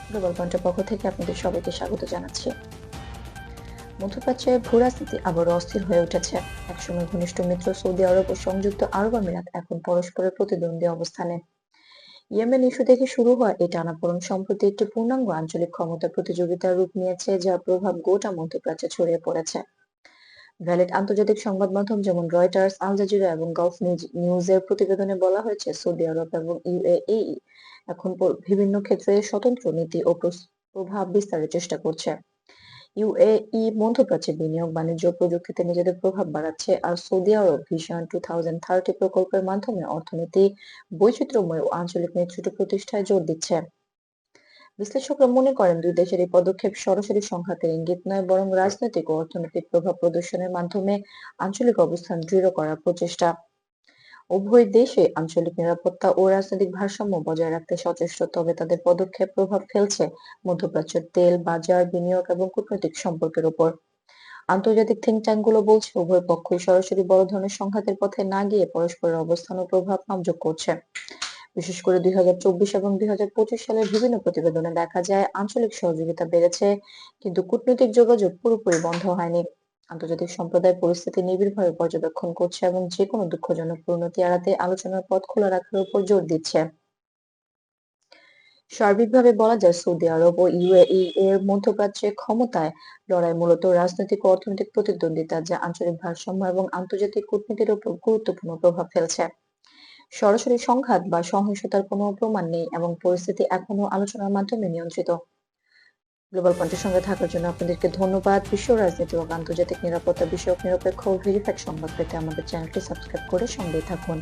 Global পয়েন্টের পক্ষ থেকে আপনাদের সবাইকে স্বাগত জানাচ্ছি। মধ্যপ্রাচ্যে ভূরাজনীতি আবারও অস্থির হয়ে উঠেছে। একসময় ঘনিষ্ঠ মিত্র সৌদি আরব ও সংযুক্ত আরব আমিরাত এখন পরস্পরের প্রতিদ্বন্দ্বী অবস্থানে। ইয়েমেন ইস্যু থেকে শুরু হওয়া এই টানাপোড়েন সম্প্রতি একটি পূর্ণাঙ্গ আঞ্চলিক ক্ষমতা প্রতিযোগিতার রূপ নিয়েছে, যার প্রভাব গোটা মধ্যপ্রাচ্যে ছড়িয়ে পড়েছে। ভ্যালিড আন্তর্জাতিক সংবাদ মাধ্যম যেমন রয়টার্স, আল জাজিরা এবং গালফ নিউজের প্রতিবেদনে বলা হয়েছে, সৌদি আরব এবং ইউএই এখন বিভিন্ন ক্ষেত্রে স্বতন্ত্র নীতি ও প্রভাব বিস্তারের চেষ্টা করছে। ইউএই মধ্যপ্রাচ্যে বিনিয়োগ, বাণিজ্য ও প্রযুক্তিতে নিজেদের প্রভাব বাড়াচ্ছে, আর সৌদি আরব ভিশন 2030 প্রকল্পের মাধ্যমে অর্থনীতি, বৈচিত্র্যময় ও আঞ্চলিক নেতৃত্ব প্রতিষ্ঠায় জোর দিচ্ছে। বিশ্লেষকরা মনে করেন, দুই দেশের এই পদক্ষেপ সরাসরি সংঘাতের ইঙ্গিত নয়, বরং রাজনৈতিক ও অর্থনৈতিক প্রভাব প্রদর্শনের মাধ্যমে আঞ্চলিক অবস্থান দৃঢ় করার প্রচেষ্টা। উভয় দেশে আঞ্চলিক নিরাপত্তা ও রাজনৈতিক ভারসাম্য বজায় রাখতে সচেষ্ট, তবে তাদের পদক্ষেপ প্রভাব ফেলছে মধ্যপ্রাচ্যের তেল, বাজার, বিনিয়োগ এবং কূটনৈতিক সম্পর্কের উপর। আন্তর্জাতিক থিঙ্ক ট্যাঙ্কগুলো বলছে, উভয় পক্ষই সরাসরি বড় ধরনের সংঘাতের পথে না গিয়ে পরস্পরের অবস্থান ও প্রভাব মাপযোগ করছে। বিশেষ করে 2024 এবং 2025 সালের বিভিন্ন প্রতিবেদনে দেখা যায়, আঞ্চলিক সহযোগিতা বেড়েছে, কিন্তু কূটনৈতিক যোগাযোগ পুরোপুরি বন্ধ হয়নি। আন্তর্জাতিক সম্প্রদায় পরিস্থিতি নিবিড়ভাবে পর্যবেক্ষণ করছে এবং যেকোনো দুঃখজনক পরিণতি এড়াতে আলোচনার পথ খোলা রাখার উপর জোর দিচ্ছে। সার্বিকভাবে বলা যায়, সৌদি আরব ও ইউএই এর মধ্যপ্রাচ্যে ক্ষমতায় লড়াই মূলত রাজনৈতিক ও অর্থনৈতিক প্রতিদ্বন্দ্বিতা, যা আঞ্চলিক ভারসাম্য এবং আন্তর্জাতিক কূটনীতির উপর গুরুত্বপূর্ণ প্রভাব ফেলছে। সরাসরি সংঘাত বা সহিংসতার কোনো প্রমাণ নেই এবং পরিস্থিতি এখনো আলোচনার মাধ্যমে নিয়ন্ত্রিত। গ্লোবাল পয়েন্টের সঙ্গে থাকার জন্য আপনাদেরকে ধন্যবাদ। বিশ্ব রাজনীতি ও আন্তর্জাতিক নিরাপত্তা বিষয়ক নিরপেক্ষ ও ভেরিফাইড সংবাদ পেতে আমাদের চ্যানেলটি সাবস্ক্রাইব করে সঙ্গেই থাকুন।